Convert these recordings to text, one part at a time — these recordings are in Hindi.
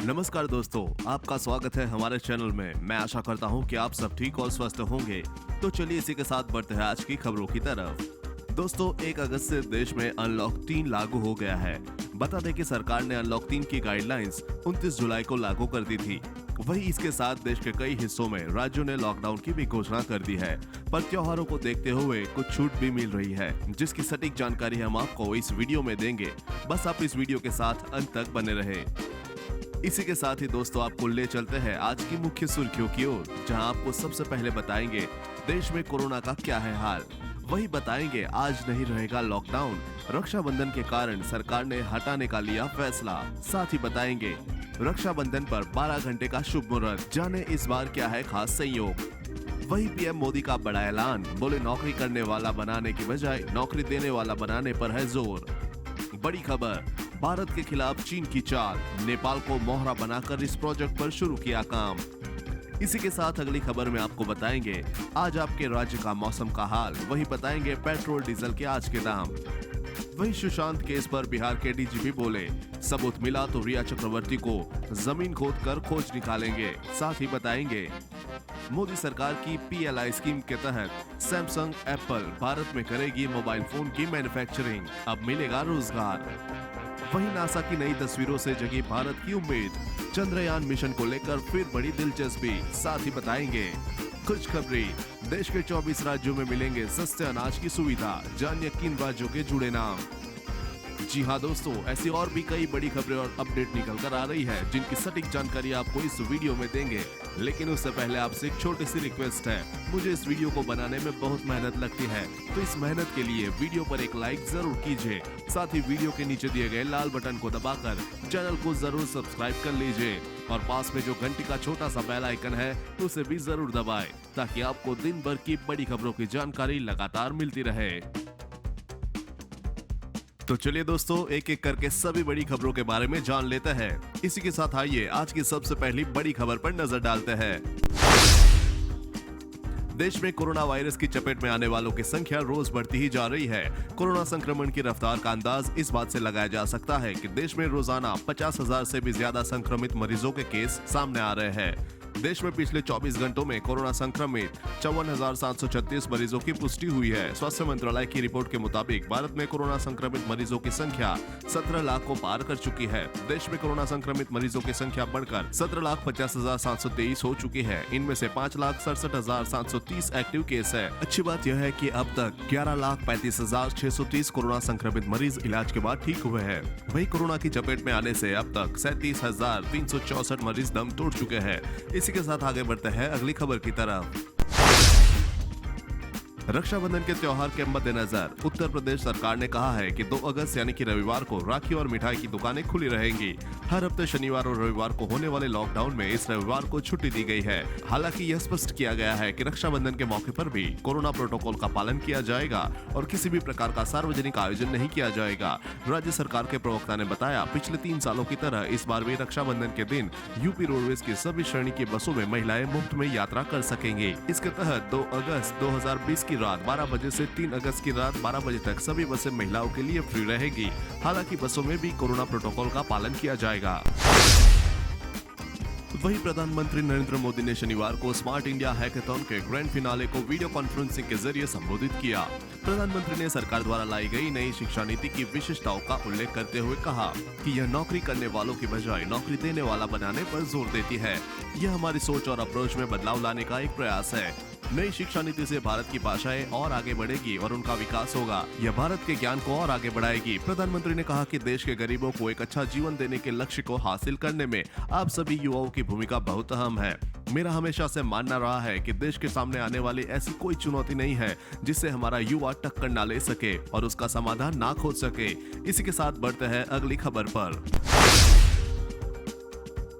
नमस्कार दोस्तों, आपका स्वागत है हमारे चैनल में। मैं आशा करता हूं कि आप सब ठीक और स्वस्थ होंगे। तो चलिए इसी के साथ बढ़ते हैं आज की खबरों की तरफ। दोस्तों, 1 अगस्त से देश में अनलॉक 3 लागू हो गया है। बता दें कि सरकार ने अनलॉक 3 की गाइडलाइंस 29 जुलाई को लागू कर दी थी। वहीं इसके साथ देश के कई हिस्सों में राज्यों ने लॉकडाउन की भी घोषणा कर दी है। पर त्योहारों को देखते हुए कुछ छूट भी मिल रही है, जिसकी सटीक जानकारी हम आपको इस वीडियो में देंगे। बस आप इस वीडियो के साथ अंत तक बने रहें। इसी के साथ ही दोस्तों, आपको ले चलते हैं आज की मुख्य सुर्खियों की ओर, जहां आपको सबसे पहले बताएंगे देश में कोरोना का क्या है हाल। वही बताएंगे आज नहीं रहेगा लॉकडाउन, रक्षाबंधन के कारण सरकार ने हटाने का लिया फैसला। साथ ही बताएंगे रक्षाबंधन पर 12 घंटे का शुभ मुहूर्त, जाने इस बार क्या है खास संयोग। वही पीएम मोदी का बड़ा ऐलान, बोले नौकरी करने वाला बनाने की बजाय नौकरी देने वाला बनाने पर है जोर। बड़ी खबर, भारत के खिलाफ चीन की चाल, नेपाल को मोहरा बनाकर इस प्रोजेक्ट पर शुरू किया काम। इसी के साथ अगली खबर में आपको बताएंगे आज आपके राज्य का मौसम का हाल। वही बताएंगे पेट्रोल डीजल के आज के दाम। वही सुशांत केस पर बिहार के डीजीपी बोले, सबूत मिला तो रिया चक्रवर्ती को जमीन खोद कर खोज निकालेंगे। साथ ही बताएंगे मोदी सरकार की PLI स्कीम के तहत सैमसंग, एप्पल भारत में करेगी मोबाइल फोन की मैन्युफैक्चरिंग, अब मिलेगा रोजगार। वहीं नासा की नई तस्वीरों से जगी भारत की उम्मीद, चंद्रयान मिशन को लेकर फिर बड़ी दिलचस्पी। साथ ही बताएंगे खुशखबरी, देश के 24 राज्यों में मिलेंगे सस्ते अनाज की सुविधा, जानिए किन राज्यों के जुड़े नाम। जी हाँ दोस्तों, ऐसी और भी कई बड़ी खबरें और अपडेट निकल कर आ रही है, जिनकी सटीक जानकारी आपको इस वीडियो में देंगे। लेकिन उससे पहले आपसे एक छोटी सी रिक्वेस्ट है, मुझे इस वीडियो को बनाने में बहुत मेहनत लगती है, तो इस मेहनत के लिए वीडियो पर एक लाइक जरूर कीजिए। साथ ही वीडियो के नीचे दिए गए लाल बटन को दबाकर चैनल को जरूर सब्सक्राइब कर लीजिए और पास में जो घंटी का छोटा सा बेल आइकन है उसे भी जरूर दबाएं, ताकि आपको दिन भर की बड़ी खबरों की जानकारी लगातार मिलती रहे। तो चलिए दोस्तों, एक एक करके सभी बड़ी खबरों के बारे में जान लेते हैं। इसी के साथ आइए आज की सबसे पहली बड़ी खबर पर नजर डालते हैं। देश में कोरोना वायरस की चपेट में आने वालों की संख्या रोज बढ़ती ही जा रही है। कोरोना संक्रमण की रफ्तार का अंदाज इस बात से लगाया जा सकता है कि देश में रोजाना 50,000 से भी ज्यादा संक्रमित मरीजों के केस सामने आ रहे हैं। देश में पिछले 24 घंटों में कोरोना संक्रमित 54,736 मरीजों की पुष्टि हुई है। स्वास्थ्य मंत्रालय की रिपोर्ट के मुताबिक भारत में कोरोना संक्रमित मरीजों की संख्या 17 लाख को पार कर चुकी है। देश में कोरोना संक्रमित मरीजों की संख्या बढ़कर 17,50,723 हो चुकी है। इनमें से 5,67,730 एक्टिव केस है। अच्छी बात यह है कि अब तक 11,35,630 कोरोना संक्रमित मरीज इलाज के बाद ठीक हुए हैं। वही कोरोना की चपेट में आने से अब तक 37,364 मरीज दम तोड़ चुके हैं। इसी के साथ आगे बढ़ते हैं अगली खबर की तरफ। रक्षाबंधन के त्योहार के मद्देनजर उत्तर प्रदेश सरकार ने कहा है कि 2 अगस्त यानी कि रविवार को राखी और मिठाई की दुकानें खुली रहेंगी। हर हफ्ते शनिवार और रविवार को होने वाले लॉकडाउन में इस रविवार को छुट्टी दी गई है। हालांकि यह स्पष्ट किया गया है कि रक्षाबंधन के मौके पर भी कोरोना प्रोटोकॉल का पालन किया जाएगा और किसी भी प्रकार का सार्वजनिक आयोजन नहीं किया जाएगा। राज्य सरकार के प्रवक्ता ने बताया, पिछले 3 सालों की तरह इस बार भी रक्षाबंधन के दिन यूपी रोडवेज की सभी श्रेणी की बसों में महिलाएं मुफ्त में यात्रा कर सकेंगी। इसके तहत 2 अगस्त 2020 की रात 12 बजे से 3 अगस्त की रात 12 बजे तक सभी बसें महिलाओं के लिए फ्री रहेगी। हालांकि बसों में भी कोरोना प्रोटोकॉल का पालन किया जाएगा। वहीं प्रधानमंत्री नरेंद्र मोदी ने शनिवार को स्मार्ट इंडिया हैकाथॉन के ग्रैंड फिनाले को वीडियो कॉन्फ्रेंसिंग के जरिए संबोधित किया। प्रधानमंत्री ने सरकार द्वारा लाई गई नई शिक्षा नीति की विशेषताओं का उल्लेख करते हुए कहा कि यह नौकरी करने वालों की बजाय नौकरी देने वाला बनाने पर जोर देती है। यह हमारी सोच और अप्रोच में बदलाव लाने का एक प्रयास है। नई शिक्षा नीति से भारत की भाषाएं और आगे बढ़ेगी और उनका विकास होगा। यह भारत के ज्ञान को और आगे बढ़ाएगी। प्रधानमंत्री ने कहा कि देश के गरीबों को एक अच्छा जीवन देने के लक्ष्य को हासिल करने में आप सभी युवाओं की भूमिका बहुत अहम है। मेरा हमेशा से मानना रहा है कि देश के सामने आने वाली ऐसी कोई चुनौती नहीं है जिससे हमारा युवा टक्कर ना ले सके और उसका समाधान ना खोज सके। इसी के साथ बढ़ते हैं अगली खबर पर।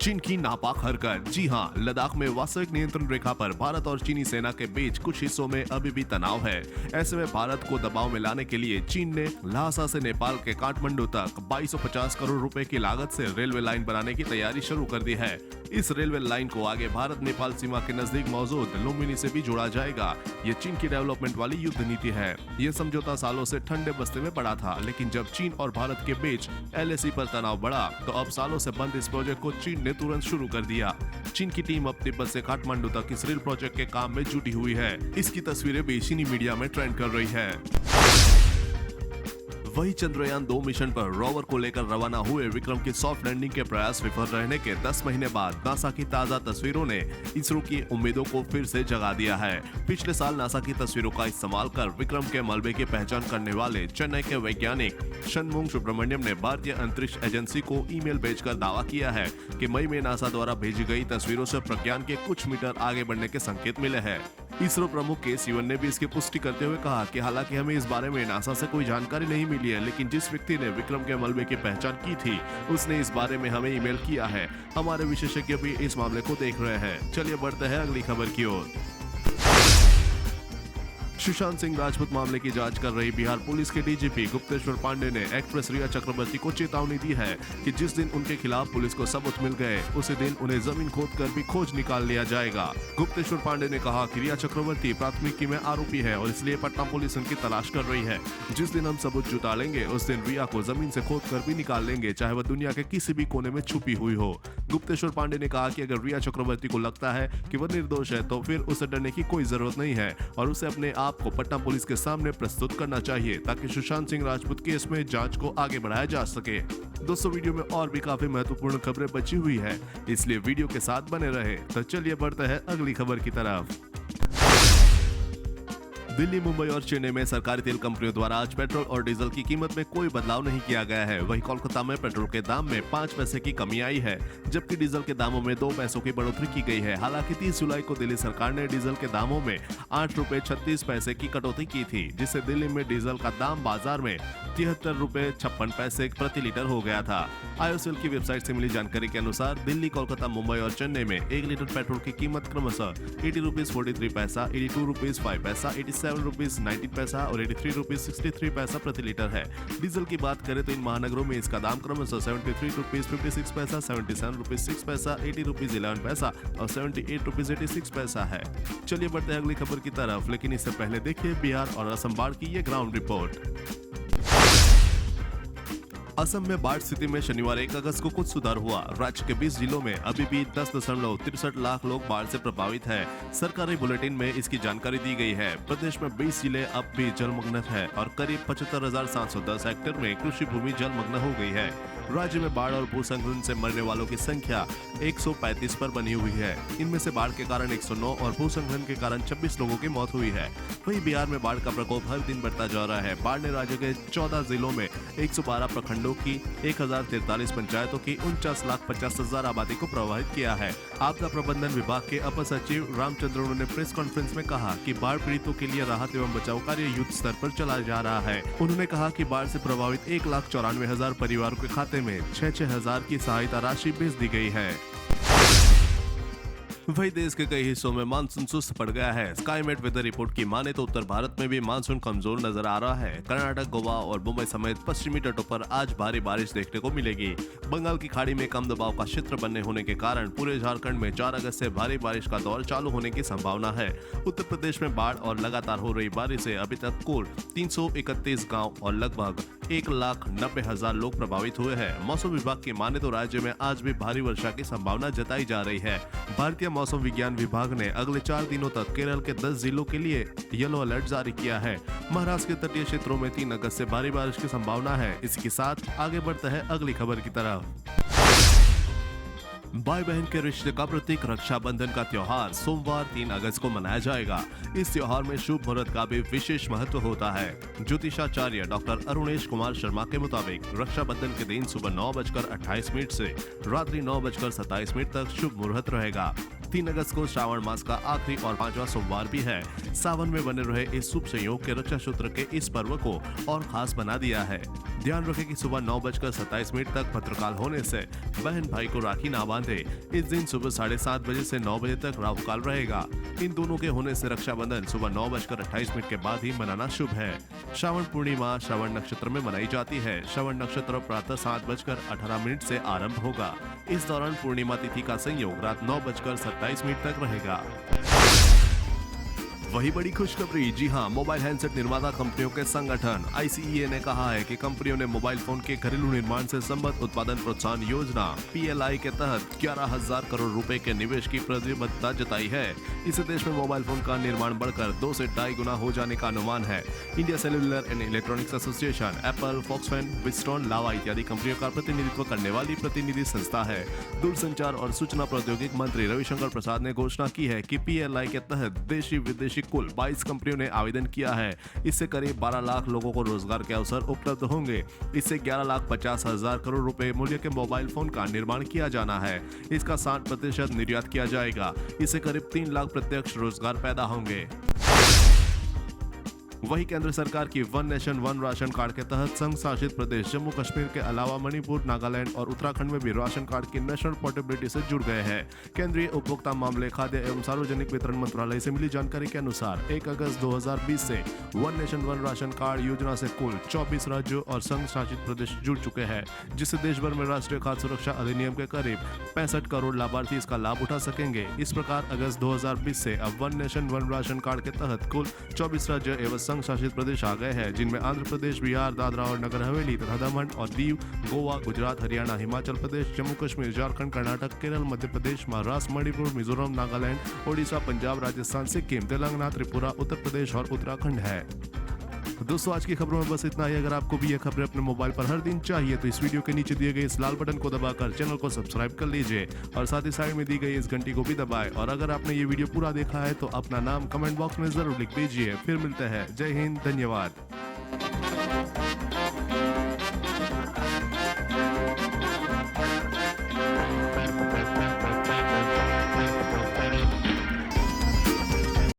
चीन की नापाक हरकत। जी हां, लद्दाख में वास्तविक नियंत्रण रेखा पर भारत और चीनी सेना के बीच कुछ हिस्सों में अभी भी तनाव है। ऐसे में भारत को दबाव में लाने के लिए चीन ने ल्हासा से नेपाल के काठमांडू तक 2250 करोड़ रुपए की लागत से रेलवे लाइन बनाने की तैयारी शुरू कर दी है। इस रेलवे लाइन को आगे भारत नेपाल सीमा के नजदीक मौजूद लुम्बिनी से भी जोड़ा जाएगा। ये चीन की डेवलपमेंट वाली युद्ध नीति है। ये समझौता सालों से ठंडे बस्ते में पड़ा था, लेकिन जब चीन और भारत के बीच LAC पर तनाव बढ़ा तो अब सालों से बंद इस प्रोजेक्ट को चीन ने तुरंत शुरू कर दिया। चीन की टीम अब तिब्बत से काठमांडू तक इस रेल प्रोजेक्ट के काम में जुटी हुई है। इसकी तस्वीरें भी चीनी मीडिया में ट्रेंड कर रही है। वही चंद्रयान 2 मिशन पर रोवर को लेकर रवाना हुए विक्रम की सॉफ्ट लैंडिंग के प्रयास विफल रहने के 10 महीने बाद नासा की ताजा तस्वीरों ने इसरो की उम्मीदों को फिर से जगा दिया है। पिछले साल नासा की तस्वीरों का इस्तेमाल कर विक्रम के मलबे की पहचान करने वाले चेन्नई के वैज्ञानिक षणमुग सुब्रमण्यम ने भारतीय अंतरिक्ष एजेंसी को ईमेल भेजकर दावा किया है कि मई में नासा द्वारा भेजी गई तस्वीरों से प्रज्ञान के कुछ मीटर आगे बढ़ने के संकेत मिले हैं। इसरो प्रमुख के सिवन ने भी इसकी पुष्टि करते हुए कहा कि हालांकि हमें इस बारे में नासा से कोई जानकारी नहीं मिली है, लेकिन जिस व्यक्ति ने विक्रम के मलबे की पहचान की थी उसने इस बारे में हमें ईमेल किया है। हमारे विशेषज्ञ भी इस मामले को देख रहे हैं। चलिए बढ़ते हैं अगली खबर की ओर। सुशांत सिंह राजपूत मामले की जांच कर रही बिहार पुलिस के डीजीपी गुप्तेश्वर पांडे ने एक्ट्रेस रिया चक्रवर्ती को चेतावनी दी है कि जिस दिन उनके खिलाफ पुलिस को सबूत मिल गए उसी दिन उन्हें जमीन खोदकर भी खोज निकाल लिया जाएगा। गुप्तेश्वर पांडे ने कहा कि रिया चक्रवर्ती प्राथमिकी में आरोपी है और इसलिए पटना पुलिस उनकी तलाश कर रही है। जिस दिन हम सबूत जुटा लेंगे उस दिन रिया को जमीन से खोद कर भी निकाल लेंगे, चाहे वह दुनिया के किसी भी कोने में छुपी हुई हो। गुप्तेश्वर पांडे ने कहा कि अगर रिया चक्रवर्ती को लगता है कि वह निर्दोष है तो फिर उसे डरने की कोई जरूरत नहीं है और उसे अपने आप को पटना पुलिस के सामने प्रस्तुत करना चाहिए ताकि सुशांत सिंह राजपूत केस में जांच को आगे बढ़ाया जा सके। दोस्तों, वीडियो में और भी काफी महत्वपूर्ण खबरें बची हुई है, इसलिए वीडियो के साथ बने रहे। तो चलिए बढ़ते हैं अगली खबर की तरफ। दिल्ली, मुंबई और चेन्नई में सरकारी तेल कंपनियों द्वारा आज पेट्रोल और डीजल की कीमत में कोई बदलाव नहीं किया गया है। वहीं कोलकाता में पेट्रोल के दाम में 5 पैसे की कमी आई है, जबकि डीजल के दामों में 2 पैसों की बढ़ोतरी की गई है। हालांकि 30 जुलाई को दिल्ली सरकार ने डीजल के दामों में 8 रुपए 36 पैसे की कटौती की थी, जिससे दिल्ली में डीजल का दाम बाजार में 73 रुपए 56 पैसे प्रति लीटर हो गया था। आईओसीएल की वेबसाइट से मिली जानकारी के अनुसार दिल्ली, कोलकाता, मुंबई और चेन्नई में 1 लीटर पेट्रोल की कीमत क्रमशः 80 रुपीज 43 पैसा, 82 रुपीज 5 पैसा, 87 रुपीज 19 पैसा और 83 रुपीज 63 पैसा प्रति लीटर है। डीजल की बात करें तो इन महानगरों में इसका दाम क्रमशः 73 रुपीज 56 पैसा, 77 रुपीज 6 पैसा, 80 रुपीज 11 पैसा और 78 रुपीज 86 पैसा है। चलिए बढ़ते हैं अगली खबर की तरफ, लेकिन इससे पहले देखिए बिहार और असम बाढ़ की ये ग्राउंड रिपोर्ट। असम में बाढ़ स्थिति में शनिवार 1 अगस्त को कुछ सुधार हुआ। राज्य के 20 जिलों में अभी भी 10.63 लाख लोग बाढ़ से प्रभावित हैं। सरकारी बुलेटिन में इसकी जानकारी दी गई है। प्रदेश में 20 जिले अब भी जलमग्न है और करीब 75,710 हेक्टेयर में कृषि भूमि जलमग्न हो गई है। राज्य में बाढ़ और भूस्खलन से मरने वालों की संख्या 135 पर बनी हुई है। इनमें से बाढ़ के कारण 109 और भूस्खलन के कारण 26 लोगों की मौत हुई है। वहीं बिहार में बाढ़ का प्रकोप हर दिन बढ़ता जा रहा है। बाढ़ ने राज्य के 14 जिलों में 112 प्रखंडों की 1043 पंचायतों की 49,50,000 आबादी को प्रभावित किया है। आपदा प्रबंधन विभाग के अपर सचिव रामचंद्रन ने प्रेस कॉन्फ्रेंस में कहा कि बाढ़ पीड़ितों के लिए राहत एवं बचाव कार्य युद्ध स्तर पर चला जा रहा है। उन्होंने कहा कि बाढ़ से प्रभावित 1,94,000 परिवारों के खाते में 6,000 की सहायता राशि भेज दी गई है। वही देश के कई हिस्सों में मानसून सुस्त पड़ गया है। स्काईमेट वेदर रिपोर्ट की माने तो उत्तर भारत में भी मानसून कमजोर नजर आ रहा है। कर्नाटक, गोवा और मुंबई समेत पश्चिमी तटों पर आज भारी बारिश देखने को मिलेगी। बंगाल की खाड़ी में कम दबाव का क्षेत्र बनने होने के कारण पूरे झारखंड में 4 अगस्त से भारी बारिश का दौर चालू होने की संभावना है। उत्तर प्रदेश में बाढ़ और लगातार हो रही बारिश से अभी तक कुल 331 गाँव और लगभग 1,90,000 लोग प्रभावित हुए हैं। मौसम विभाग की माने तो राज्य में आज भी भारी वर्षा की संभावना जताई जा रही है। भारतीय मौसम विज्ञान विभाग ने अगले 4 दिनों तक केरल के 10 जिलों के लिए येलो अलर्ट जारी किया है। महाराष्ट्र के तटीय क्षेत्रों में 3 अगस्त से भारी बारिश की संभावना है। इसके साथ आगे बढ़ते हैं अगली खबर की तरफ। भाई बहन के रिश्ते का प्रतीक रक्षाबंधन का त्योहार सोमवार 3 अगस्त को मनाया जाएगा। इस त्योहार में शुभ मुहूर्त का भी विशेष महत्व होता है। ज्योतिषाचार्य डॉक्टर अरुणेश कुमार शर्मा के मुताबिक रक्षाबंधन के दिन सुबह 9:28 से रात्रि 9:27 तक शुभ मुहूर्त रहेगा। 3 अगस्त को श्रावण मास का आखिरी और 5वां सोमवार भी है। सावन में बने रहे इस शुभ संयोग के रक्षा सूत्र के इस पर्व को और खास बना दिया है। ध्यान रखें कि सुबह 9:27 तक भद्रकाल होने से बहन भाई को राखी ना बांधे। इस दिन सुबह 7:30 बजे से 9 बजे तक राहु काल रहेगा। इन दोनों के होने से रक्षाबंधन सुबह 9:28 के बाद ही मनाना शुभ है। श्रावण पूर्णिमा श्रवण नक्षत्र में मनाई जाती है। श्रवण नक्षत्र प्रातः 7:18 से आरंभ होगा। इस दौरान पूर्णिमा तिथि का संयोग रात 9:27 तक रहेगा। वही बड़ी खुशखबरी, जी हां, मोबाइल हैंडसेट निर्माता कंपनियों के संगठन ICEA ने कहा है कि कंपनियों ने मोबाइल फोन के घरेलू निर्माण से संबद्ध उत्पादन प्रोत्साहन योजना PLI के तहत 11,000 करोड़ रुपए के निवेश की प्रतिबद्धता जताई है। इससे देश में मोबाइल फोन का निर्माण बढ़कर 2 से 2.5 गुना हो जाने का अनुमान है। India cellular and electronics association, Apple, Foxconn, Wistron, Lava इत्यादि कंपनियों का प्रतिनिधित्व करने वाली प्रतिनिधि संस्था है। दूरसंचार और सूचना प्रौद्योगिकी मंत्री रविशंकर प्रसाद ने घोषणा की है कि PLI के तहत देशी विदेशी कुल 22 कंपनियों ने आवेदन किया है। इससे करीब 12 लाख लोगों को रोजगार के अवसर उपलब्ध होंगे। इससे 11,50,000 करोड़ रुपए मूल्य के मोबाइल फोन का निर्माण किया जाना है। इसका 60% निर्यात किया जाएगा। इससे करीब 3 लाख प्रत्यक्ष रोजगार पैदा होंगे। वही केंद्र सरकार की one nation one ration card के तहत संघ शासित प्रदेश जम्मू कश्मीर के अलावा मणिपुर, नागालैंड और उत्तराखंड में भी राशन कार्ड की नेशनल पोर्टेबिलिटी से जुड़ गए हैं। केंद्रीय उपभोक्ता मामले, खाद्य एवं सार्वजनिक वितरण मंत्रालय से मिली जानकारी के अनुसार 1 अगस्त 2020 से one nation one ration card योजना से कुल 24 राज्यों और संघ शासित प्रदेश जुड़ चुके हैं, जिससे देश भर में राष्ट्रीय खाद्य सुरक्षा अधिनियम के करीब 65 करोड़ लाभार्थी इसका लाभ उठा सकेंगे। इस प्रकार अगस्त 2020 से अब one nation one ration card के तहत कुल 24 राज्य एवं संघ शासित प्रदेश आ गए हैं, जिनमें आंध्र प्रदेश, बिहार, दादरा और नगर हवेली तथा दमन और दीव, गोवा, गुजरात, हरियाणा, हिमाचल प्रदेश, जम्मू कश्मीर, झारखंड, कर्नाटक, केरल, मध्य प्रदेश, महाराष्ट्र, मणिपुर, मिजोरम, नागालैंड, ओडिशा, पंजाब, राजस्थान, सिक्किम, तेलंगाना, त्रिपुरा, उत्तर प्रदेश और उत्तराखंड है। दोस्तों, आज की खबरों में बस इतना ही। अगर आपको भी ये खबरें अपने मोबाइल पर हर दिन चाहिए तो इस वीडियो के नीचे दिए गए इस लाल बटन को दबाकर चैनल को सब्सक्राइब कर लीजिए और साथ ही साइड में दी गई इस घंटी को भी दबाएं। और अगर आपने ये वीडियो पूरा देखा है तो अपना नाम कमेंट बॉक्स में जरूर लिख दीजिए। फिर मिलते हैं। जय हिंद, धन्यवाद।